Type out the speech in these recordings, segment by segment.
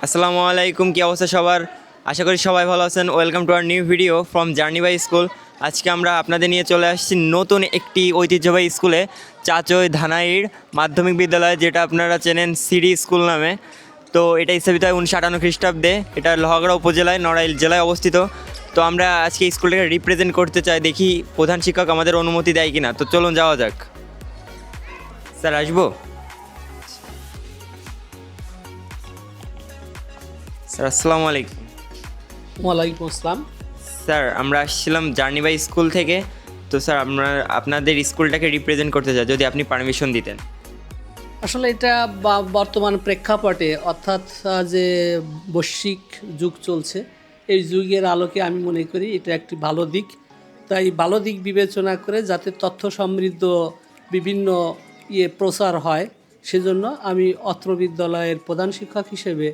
আসসালামু আলাইকুম, কি অবস্থা সবার? আশা করি সবাই ভালো আছেন। Welcome to our new video from journey by school. আজকে আমরা আপনাদের নিয়ে চলে আসছি নতুন একটি ঐতিহ্যবাহী স্কুলে, চাচই ধানাইর মাধ্যমিক বিদ্যালয়, যেটা আপনারা চেনেন সিডি স্কুল নামে। তো এটা স্থাপিত হয় 1958 খ্রিস্টাব্দে। এটা লোহাগড়া উপজেলায় নড়াইল জেলায় অবস্থিত। তো আমরা আজকে স্কুলটাকে রিপ্রেজেন্ট করতে চাই, দেখি প্রধান শিক্ষক আমাদের অনুমতি দেয় কিনা। তো চলুন যাওয়া যাক। স্যার আসবো? স্যার আসসালামু আলাইকুম। ওয়ালাইকুম আসসালাম। স্যার আমরা আসছিলাম জার্নি বাই স্কুল থেকে। তো স্যার আমরা আপনাদের স্কুলটাকে রিপ্রেজেন্ট করতে চাই, যদি আপনি পারমিশন দিতেন। আসলে এটা বর্তমান প্রেক্ষাপটে অর্থাৎ যে বৈশ্বিক যুগ চলছে, এই যুগের আলোকে আমি মনে করি এটা একটি ভালো দিক। তাই ভালো দিক বিবেচনা করে যাতে তথ্য সমৃদ্ধ বিভিন্ন প্রচার হয়, সেজন্য আমি অত্র বিদ্যালয়ের প্রধান শিক্ষক হিসেবে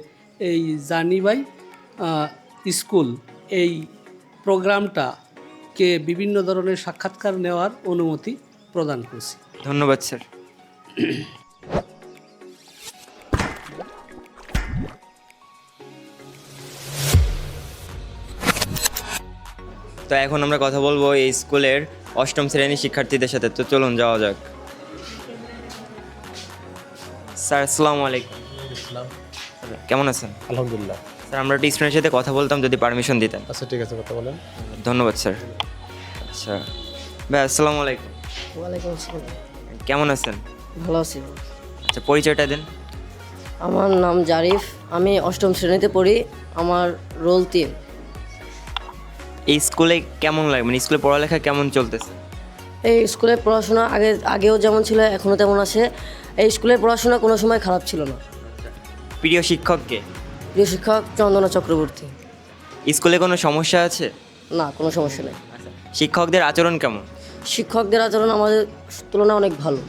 এই জার্নি বাই স্কুল এই প্রোগ্রামটাকে বিভিন্ন ধরনের সাক্ষাৎকার নেওয়ার অনুমতি প্রদান করছি। ধন্যবাদ স্যার। তো এখন আমরা কথা বলবো এই স্কুলের অষ্টম শ্রেণীর শিক্ষার্থীদের সাথে। তো চলুন যাওয়া যাক। স্যার আসসালামু আলাইকুম। কেমন আছেন? আলহামদুলিল্লাহ। স্যার আমরা একটা স্টুডেন্টের সাথে কথা বলতাম, যদি পারমিশন দিতেন। আচ্ছা ঠিক আছে, কথা বলেন। ধন্যবাদ স্যার। আচ্ছা ভাই, আসসালামু আলাইকুম। ওয়ালাইকুম আসসালাম। কেমন আছেন? ভালো আছি। আচ্ছা পরিচয়টা দেন। আমার নাম জারিফ, আমি অষ্টম শ্রেণীতে পড়ি, আমার রোল 3। এই স্কুলে কেমন লাগে, মানে স্কুলে পড়ালেখা কেমন চলতেছে? এই স্কুলের পড়াশোনা আগেও যেমন ছিল এখনও তেমন আছে। এই স্কুলের পড়াশোনা কোনো সময় খারাপ ছিল না। প্রিয় শিক্ষককে? প্রিয় শিক্ষক চন্দনা চক্রবর্তী। স্কুলে কোনো সমস্যা আছে? না, কোনো সমস্যা নেই। আচ্ছা, শিক্ষকদের আচরণ কেমন? শিক্ষকদের আচরণ আমাদের তুলনায় অনেক ভালো।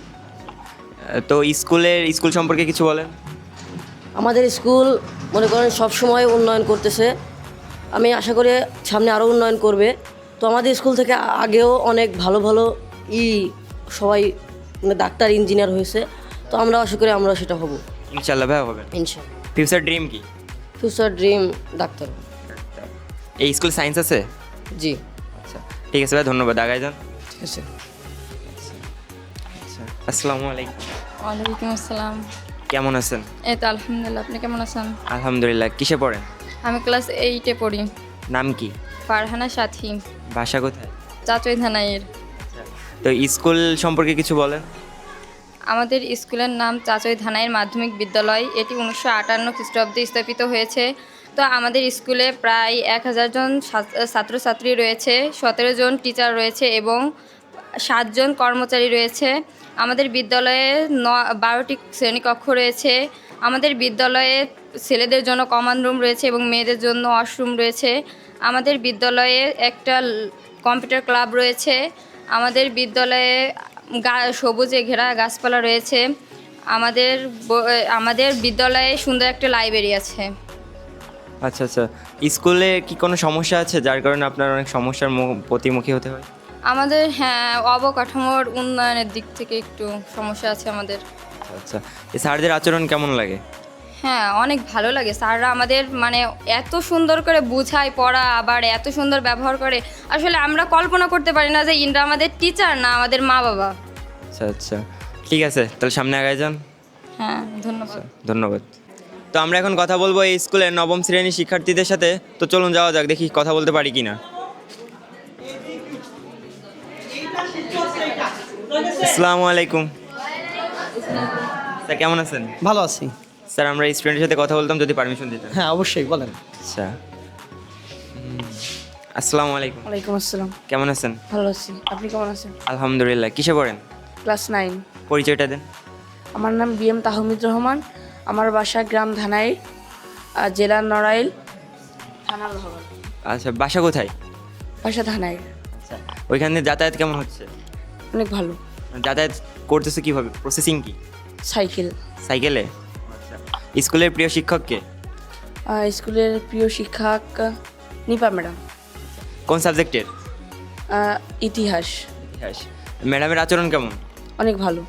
তো স্কুল সম্পর্কে কিছু বলেন। আমাদের স্কুল মনে করেন সবসময় উন্নয়ন করতেছে, আমি আশা করি সামনে আরও উন্নয়ন করবে। তো আমাদের স্কুল থেকে আগেও অনেক ভালো ভালো সবাই মানে ডাক্তার ইঞ্জিনিয়ার হয়েছে। তো আমরা আশা করি আমরা সেটা হব ইনশাল্লাহ ভাই হবেন। ইনশাল্লাহ। ফিউচার ড্রিম কি? Future dream doctor. এই স্কুল সায়েন্স আছে? জি। আচ্ছা ঠিক আছে ভাই, ধন্যবাদ। আগায় যান। ঠিক আছে। আচ্ছা আসসালামু আলাইকুম। ওয়ালাইকুম আসসালাম। কেমন আছেন? এই তো আলহামদুলিল্লাহ, আপনি কেমন আছেন? আলহামদুলিল্লাহ। কিসে পড়েন? আমি ক্লাস 8-এ পড়ি। নাম কি? ফারহানা সাথী, বাসা কোথায়? চাচই ধানাইয়ের। তো স্কুল সম্পর্কে কিছু বলেন। আমাদের স্কুলের নাম চাচই ধানাইয়ের মাধ্যমিক বিদ্যালয়। এটি 1958 খ্রিস্টাব্দে স্থাপিত হয়েছে। তো আমাদের স্কুলে প্রায় 1000 জন ছাত্রছাত্রী রয়েছে, 17 জন টিচার রয়েছে এবং 7 জন কর্মচারী রয়েছে। আমাদের বিদ্যালয়ে 12টি শ্রেণীকক্ষ রয়েছে। আমাদের বিদ্যালয়ে ছেলেদের জন্য কমন রুম রয়েছে এবং মেয়েদের জন্য ওয়াশরুম রয়েছে। আমাদের বিদ্যালয়ে একটা কম্পিউটার ক্লাব রয়েছে। আমাদের বিদ্যালয়ে সবুজে ঘেরা গাছপালা রয়েছে। আমাদের বিদ্যালয়ে সুন্দর একটা লাইব্রেরি আছে। আচ্ছা আচ্ছা, স্কুলে কি কোনো সমস্যা আছে যার কারণে আপনার অনেক সমস্যার প্রতিমুখী হতে হয়? আমাদের অবকাঠামোর উন্নয়নের দিক থেকে একটু সমস্যা আছে আমাদের। আচ্ছা, এই স্যারদের আচরণ কেমন লাগে? হ্যাঁ, অনেক ভালো লাগে। স্যাররা আমাদের মানে এত সুন্দর করে বুঝায় পড়া, আবার এত সুন্দর ব্যবহার করে, আসলে আমরা কল্পনা করতে পারি না যে ইনরা আমাদের টিচার না, আমাদের মা বাবা। আচ্ছা আচ্ছা ঠিক আছে, তাহলে সামনে আগায় যান। হ্যাঁ, ধন্যবাদ। ধন্যবাদ। তো আমরা এখন কথা বলবো এই স্কুলের নবম শ্রেণীর শিক্ষার্থীদের সাথে। তো চলুন যাওয়া যাক, দেখি কথা বলতে পারি কি না। আসসালামু আলাইকুম। স্যার কেমন আছেন? ভালো আছি। স্যার আমরা স্টুডেন্টের সাথে কথা বলতাম, যদি পারমিশন দিতেন। হ্যাঁ অবশ্যই, বলেন। আচ্ছা আসসালামু আলাইকুম। ওয়ালাইকুম আসসালাম। কেমন আছেন? ভালো আছি, আপনি কেমন আছেন? আলহামদুলিল্লাহ। কিসে পড়েন? ক্লাস 9। পরিচয়টা দেন। আমার নাম BM তাহমিদ রহমান, আমার বাসা গ্রাম ধানাই, জেলা নড়াইল, থানা লোহাগড়া। আচ্ছা বাসা কোথায়? বাসা ধানাই। আচ্ছা, ওইখানে যাতায়াত কেমন হচ্ছে? অনেক ভালো। যাতায়াত করতেছে কিভাবে, প্রসেসিং কি? সাইকেল। সাইকেলে? আচ্ছা, স্কুলের প্রিয় শিক্ষককে? স্কুলের প্রিয় শিক্ষক নিপা ম্যাডাম। কোন সাবজেক্টের? ইতিহাস। ইতিহাস। ম্যাডামের আচরণ কেমন? অনেক ভালো।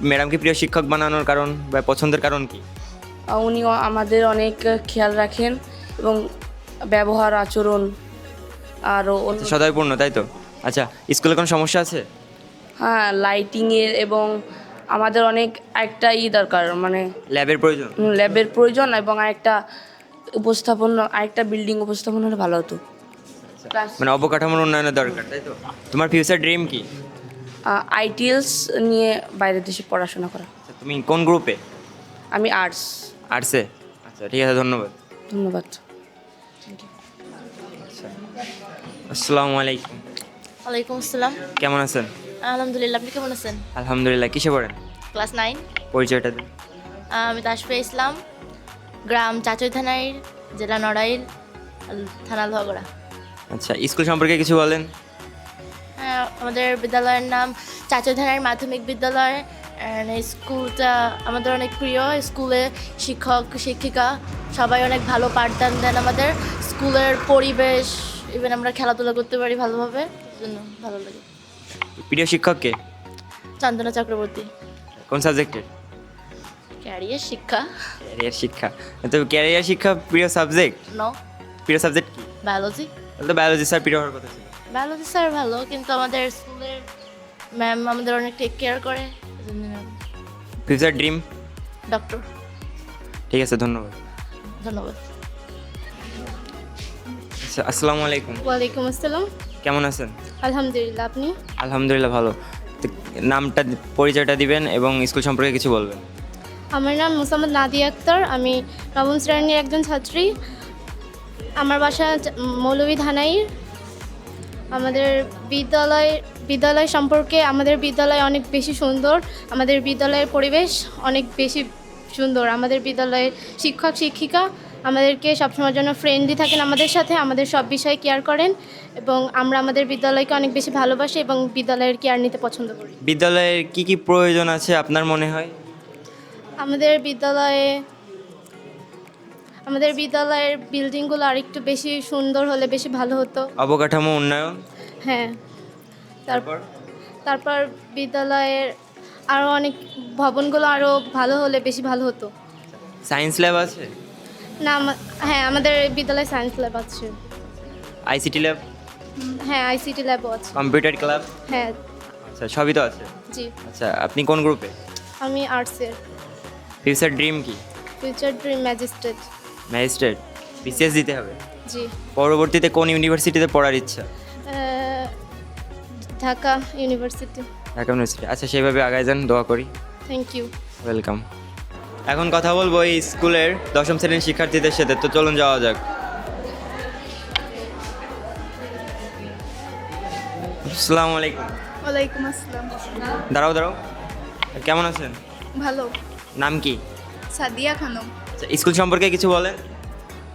ম্যাডামকে প্রিয় শিক্ষক বানানোর কারণ বা পছন্দের কারণ কি? উনিও আমাদের অনেক খেয়াল রাখেন এবং ব্যবহার আচরণ আরও অন্য সদয়পূর্ণ, তাই তো? আচ্ছা, স্কুলে কোনো সমস্যা আছে? হ্যাঁ, লাইটিংয়ের এবং আমাদের অনেক একটা দরকার, মানে ল্যাবের প্রয়োজন? ল্যাবের প্রয়োজন এবং আরেকটা বিল্ডিং উপস্থাপন হলে ভালো হতো। মানে অবকাঠামোর উন্নয়নের দরকার, তাই তো? তোমার ফিউচার ড্রিম কি? আইটিএলস নিয়ে বাইরের দেশে পড়াশোনা করা। আচ্ছা, তুমি কোন গ্রুপে? আমি আর্টস। আর্টসে? আচ্ছা, ঠিক আছে, ধন্যবাদ। ধন্যবাদ। আসসালামু আলাইকুম। ওয়ালাইকুম আসসালাম। কেমন আছেন? আলহামদুলিল্লাহ, আপনি কেমন আছেন? আলহামদুলিল্লাহ। কিসে পড়েন? ক্লাস 9। পরিচয়টা দিন। আমি তাশফিয়া ইসলাম, গ্রাম চাচই থানাইর, জেলা নড়াইল, থানা লোহাগড়া। আচ্ছা, স্কুল সম্পর্কে কিছু বলেন। আমাদের বিদ্যালয়ের নাম চাচই থানাইর মাধ্যমিক বিদ্যালয়। And এই স্কুলটা আমাদের অনেক প্রিয়। স্কুলে শিক্ষক শিক্ষিকা সবাই অনেক ভালো পাঠদান দেন। আমাদের স্কুলের পরিবেশ, ইভেন আমরা খেলাধুলা করতে পারি ভালোভাবে, জন্য ভালো লাগে। প্রিয় শিক্ষককে? চন্দনা চক্রবর্তী। কোন সাবজেক্টের? ক্যারিয়ার শিক্ষা। ক্যারিয়ার শিক্ষা। তো ক্যারিয়ার শিক্ষা প্রিয় সাবজেক্ট? নো, প্রিয় সাবজেক্ট কি? বায়োলজি। তাহলে তো বায়োলজি স্যার প্রিয় হওয়ার কথা ছিল। বায়োলজি স্যার ভালো, কিন্তু আমাদের স্কুলের ম্যাম আমাদের অনেক টেক কেয়ার করে, ফিউচার ড্রিম? ডক্টর। ঠিক আছে, ধন্যবাদ। ধন্যবাদ। আচ্ছা, আসসালামু আলাইকুম। ওয়ালাইকুম আসসালাম। কেমন আছেন? আলহামদুলিল্লাহ, আপনি? আলহামদুলিল্লাহ, ভালো। তো নামটা, পরিচয়টা দিবেন এবং স্কুল সম্পর্কে কিছু বলবেন। আমার নাম মুসাম্মদ নাদিয়া আক্তার, আমি নবম শ্রেণীর একজন ছাত্রী। আমার বাসা মৌলভী ধানাইর। আমাদের বিদ্যালয় সম্পর্কে, আমাদের বিদ্যালয় অনেক বেশি সুন্দর। আমাদের বিদ্যালয়ের পরিবেশ অনেক বেশি সুন্দর। আমাদের বিদ্যালয়ের শিক্ষক শিক্ষিকা আমাদেরকে সবসময়ের জন্য ফ্রেন্ডলি থাকেন আমাদের সাথে, আমাদের সব বিষয়ে কেয়ার করেন এবং আমরা আমাদের বিদ্যালয়কে অনেক বেশি ভালোবাসি এবং বিদ্যালয়ের কেয়ার নিতে পছন্দ করি। বিদ্যালয়ের কি কি প্রয়োজন আছে আপনার মনে হয়? আমাদের বিদ্যালয়ের বিল্ডিংগুলো আরেকটু বেশি সুন্দর হলে বেশি ভালো হতো। অবকাঠামো উন্নয়ন? হ্যাঁ। তারপর? তারপর বিদ্যালয়ের আরও অনেক ভবনগুলো আরও ভালো হলে বেশি ভালো হতো। সায়েন্স ল্যাব আছে? না, হ্যাঁ, আমাদের বিদ্যালয়ে সায়েন্স ল্যাব আছে। ICT lab? হ্যাঁ, আইসিটি ল্যাবও আছে। Computer club? হ্যাঁ। আচ্ছা, সবই তো আছে। জি। আচ্ছা, আপনি কোন গ্রুপে? আমি আর্টসের। ফিউচার ড্রিম কি? Future dream magistrate. Magistrate? BCS দিতে হবে? জি। পরবর্তীতে কোন ইউনিভার্সিটিতে পড়ার ইচ্ছা? ঢাকা ইউনিভার্সিটি। ঢাকা ইউনিভার্সিটি। আচ্ছা, সেভাবে আগায় যান, দোয়া করি। Thank you. ওয়েলকাম। এখন কথা বলবো এই স্কুলের দশম শ্রেণীর শিক্ষার্থীদের সাথে। তো চলুন যাওয়া যাক। আসসালামু আলাইকুম। ওয়ালাইকুম আসসালাম। দাঁড়াও। কেমন আছেন? ভালো। নাম কি? সাদিয়া খানম। আচ্ছা, স্কুল সম্পর্কে কিছু বলেন।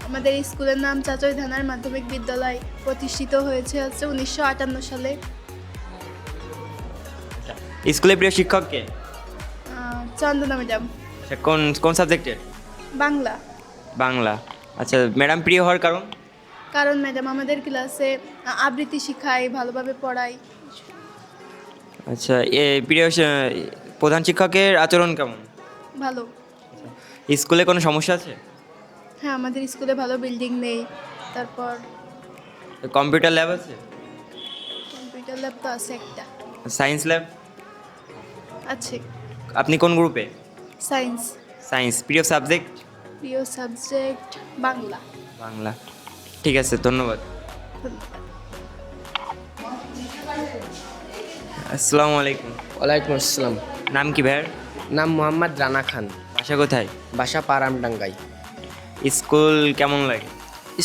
আমাদের স্কুলের নাম চাচই ধানার মাধ্যমিক বিদ্যালয়। প্রতিষ্ঠিত হয়েছে 1958 সালে। স্কুলের প্রিয় শিক্ষককে? চন্দনা ম্যাডাম। আচ্ছা, কোন সাবজেক্টের? বাংলা। বাংলা। আচ্ছা, ম্যাডাম প্রিয় হওয়ার কারণ? কারণ ম্যাডাম আমাদের ক্লাসে আবৃত্তি শেখায়, ভালোভাবে পড়ায়। আচ্ছা, প্রিয় প্রধান শিক্ষকের আচরণ কেমন? ভালো। স্কুলে কোনো সমস্যা আছে? হ্যাঁ, আমাদের স্কুলে ভালো বিল্ডিং নেই। তারপর কম্পিউটার ল্যাব আছে? কম্পিউটার ল্যাব তো আছে একটা। সায়েন্স ল্যাব আছে। আপনি কোন গ্রুপে? সায়েন্স। সায়েন্স। প্রিয় সাবজেক্ট? প্রিয় সাবজেক্ট বাংলা। বাংলা। ঠিক আছে, ধন্যবাদ। আসসালামু আলাইকুম। ওয়ালাইকুম আসসালাম। নাম কি ভাইয়ের? নাম মোহাম্মদ রানা খান। বাসা কোথায়? বাসা পারামডাঙ্গাই। স্কুল কেমন লাগে?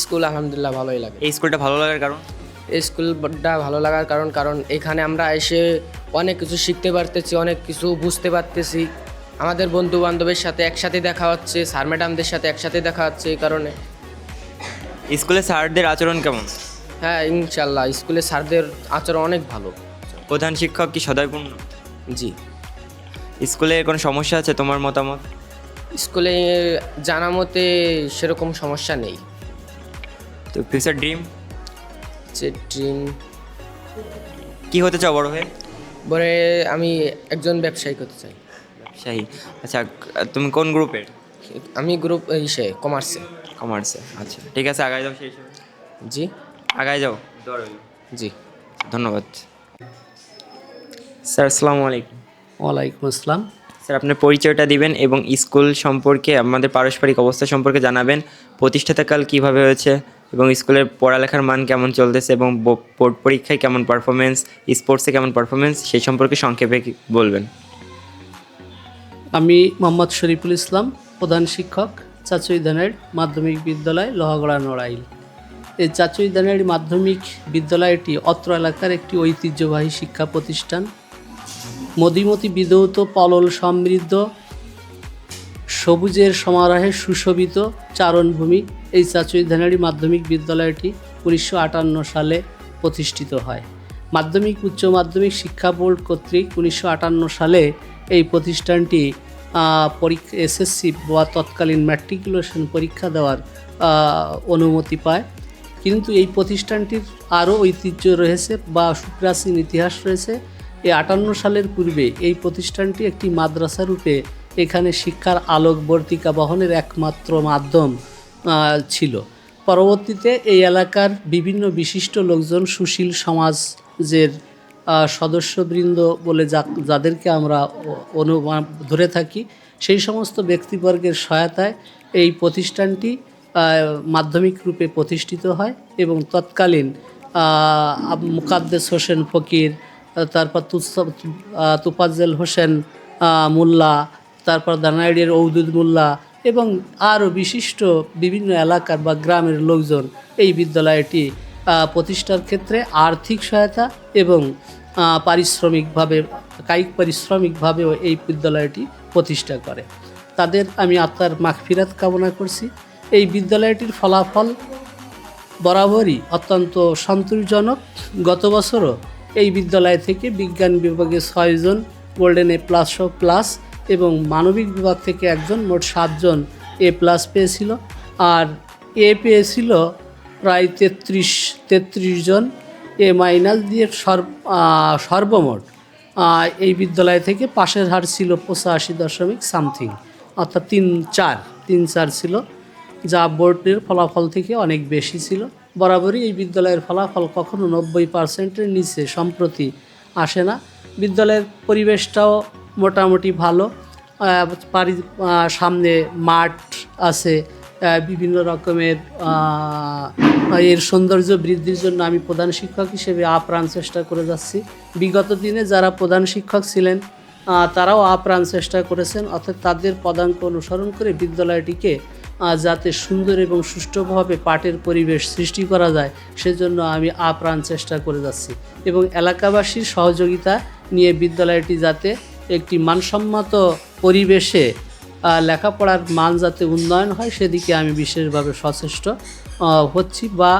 স্কুল আলহামদুলিল্লাহ ভালোই লাগে। এই স্কুলটা ভালো লাগার কারণ? এই স্কুলটা ভালো লাগার কারণ এখানে আমরা এসে অনেক কিছু শিখতে পারতেছি, অনেক কিছু বুঝতে পারতেছি। আমাদের বন্ধু বান্ধবের সাথে একসাথে দেখা হচ্ছে, স্যার ম্যাডামদের সাথে একসাথে দেখা হচ্ছে। এই কারণে স্কুলে স্যারদের আচরণ কেমন? হ্যাঁ, ইনশাল্লাহ স্কুলে স্যারদের আচরণ অনেক ভালো। প্রধান শিক্ষক কি সদয়পূর্ণ? জি। স্কুলে কোনো সমস্যা আছে তোমার মতামত? স্কুলে জানা মতে সেরকম সমস্যা নেই। তো ফিউচার ড্রিম? যে ড্রিম কি হতে চাও বড় হয়ে? বলে আমি একজন ব্যবসায়ী হতে চাই। ব্যবসায়ী। আচ্ছা, তুমি কোন গ্রুপের? আমি গ্রুপ ইসে কমার্সে। কমার্সে, আচ্ছা ঠিক আছে, আগায় যাও সেই হিসেবে। জি আগায় যাও। জি। ধন্যবাদ স্যার। আসসালামু আলাইকুম। ওয়ালাইকুম আসসালাম। স্যার আপনার পরিচয়টা দিবেন এবং স্কুল সম্পর্কে আমাদের পারস্পরিক অবস্থা সম্পর্কে জানাবেন। প্রতিষ্ঠাতাকাল কীভাবে হয়েছে এবং স্কুলের পড়ালেখার মান কেমন চলতেছে এবং বোর্ড পরীক্ষায় কেমন পারফরমেন্স, স্পোর্টসে কেমন পারফরমেন্স, সেই সম্পর্কে সংক্ষেপে বলবেন। আমি মোহাম্মদ শরীফুল ইসলাম, প্রধান শিক্ষক, চাচুই ধানাইর মাধ্যমিক বিদ্যালয়, লোহাগড়া নড়াইল। এই চাচুই ধানাইর মাধ্যমিক বিদ্যালয়টি অত্র এলাকার একটি ঐতিহ্যবাহী শিক্ষা প্রতিষ্ঠান। মদিমতি বিধৌত পলল সমৃদ্ধ সবুজের সমারোহে সুশোভিত চারণভূমি এই চাচুই ধানাইর মাধ্যমিক বিদ্যালয়টি 1958 সালে প্রতিষ্ঠিত হয়। মাধ্যমিক উচ্চ মাধ্যমিক শিক্ষা বোর্ড কর্তৃক 1958 সালে এই প্রতিষ্ঠানটি এসএসসি বা তৎকালীন ম্যাট্রিকুলেশন পরীক্ষা দেওয়ার অনুমতি পায়। কিন্তু এই প্রতিষ্ঠানটির আরও ঐতিহ্য রয়েছে বা সুপ্রাচীন ইতিহাস রয়েছে। এই 58 সালের পূর্বে এই প্রতিষ্ঠানটি একটি মাদ্রাসা রূপে এখানে শিক্ষার আলোকবর্তিকা বহনের একমাত্র মাধ্যম ছিল। পরবর্তীতে এই এলাকার বিভিন্ন বিশিষ্ট লোকজন, সুশীল সমাজের সদস্যবৃন্দ বলে যাদেরকে আমরা ধরে থাকি, সেই সমস্ত ব্যক্তিবর্গের সহায়তায় এই প্রতিষ্ঠানটি মাধ্যমিক রূপে প্রতিষ্ঠিত হয় এবং তৎকালীন মুকাদ্দেস হোসেন ফকির, তারপর তুফাজ্জল হোসেন মোল্লা, তারপর ধানাইড়ের ঔদুদ মোল্লা এবং আরও বিশিষ্ট বিভিন্ন এলাকার বা গ্রামের লোকজন এই বিদ্যালয়টি প্রতিষ্ঠার ক্ষেত্রে আর্থিক সহায়তা এবং কায়িক পারিশ্রমিকভাবেও এই বিদ্যালয়টি প্রতিষ্ঠা করে। তাদের আমি আত্মার মাগফিরাত কামনা করছি। এই বিদ্যালয়টির ফলাফল বরাবরই অত্যন্ত সন্তোষজনক। গত বছরও এই বিদ্যালয় থেকে বিজ্ঞান বিভাগে 6 জন গোল্ডেন A++ এবং মানবিক বিভাগ থেকে একজন, মোট 7 জন A+ পেয়েছিল। আর পেয়েছিল প্রায় 33 জন। A- দিয়ে সর্বমোট এই বিদ্যালয় থেকে পাশের হার ছিল 85.something, অর্থাৎ 3-4 ছিল, যা বোর্ডের ফলাফল থেকে অনেক বেশি ছিল। বরাবরই এই বিদ্যালয়ের ফলাফল কখনো 90%-এর নিচে সম্প্রতি আসে না। বিদ্যালয়ের পরিবেশটাও মোটামুটি ভালো। সামনে মাঠ আছে, বিভিন্ন রকমের এর সৌন্দর্য বৃদ্ধির জন্য আমি প্রধান শিক্ষক হিসেবে আপ্রাণ চেষ্টা করে যাচ্ছি। বিগত দিনে যারা প্রধান শিক্ষক ছিলেন তারাও আপ্রাণ চেষ্টা করেছেন, অর্থাৎ তাদের পদাঙ্ক অনুসরণ করে বিদ্যালয়টিকে যাতে সুন্দর এবং সুষ্ঠুভাবে পাঠের পরিবেশ সৃষ্টি করা যায় সেজন্য আমি আপ্রাণ চেষ্টা করে যাচ্ছি এবং এলাকাবাসীর সহযোগিতা নিয়ে বিদ্যালয়টি যাতে একটি মানসম্মত পরিবেশে লেখাপড়ার মান যাতে উন্নয়ন হয় সেদিকে আমি বিশেষভাবে সচেষ্ট হচ্ছি বা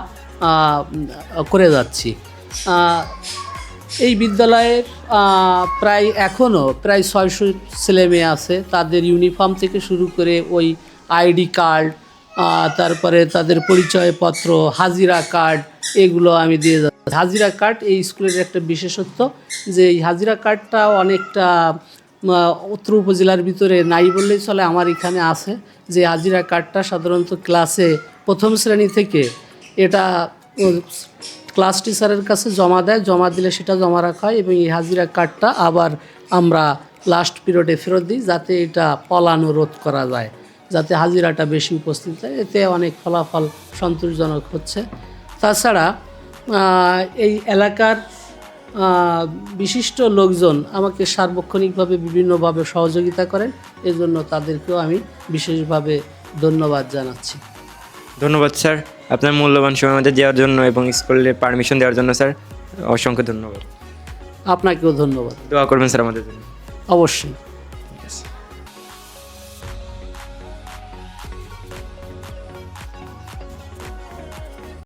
করে যাচ্ছি। এই বিদ্যালয়ের এখনও প্রায় 600 ছেলেমেয়ে আছে। তাদের ইউনিফর্ম থেকে শুরু করে ওই আইডি কার্ড, তারপরে তাদের পরিচয়পত্র, হাজিরা কার্ড, এগুলো আমি দিয়ে যাচ্ছি। হাজিরা কার্ড এই স্কুলের একটা বিশেষত্ব যে এই হাজিরা কার্ডটা অনেকটা উত্তর উপজেলার ভিতরে নাই বললেই চলে, আমার এখানে আছে। যে হাজিরা কার্ডটা সাধারণত ক্লাসে 1ম শ্রেণী থেকে এটা ক্লাস টিচারের কাছে জমা দেয়, জমা দিলে সেটা জমা রাখা হয় এবং এই হাজিরা কার্ডটা আবার আমরা লাস্ট পিরিয়ডে ফেরত দিই যাতে এটা পলানো রোধ করা যায়, যাতে হাজিরাটা বেশি উপস্থিত হয়। এতে অনেক ফলাফল সন্তোষজনক হচ্ছে। তাছাড়া এই এলাকার বিশিষ্ট লোকজন আমাকে সার্বক্ষণিকভাবে বিভিন্নভাবে সহযোগিতা করেন, এজন্য তাদেরকেও আমি বিশেষভাবে ধন্যবাদ জানাচ্ছি। ধন্যবাদ স্যার, আপনার মূল্যবান সময় আমাদের দেওয়ার জন্য এবং স্কুলে পারমিশন দেওয়ার জন্য স্যার অসংখ্য ধন্যবাদ। আপনাকেও ধন্যবাদ। দোয়া করবেন স্যার আমাদের জন্য। অবশ্যই।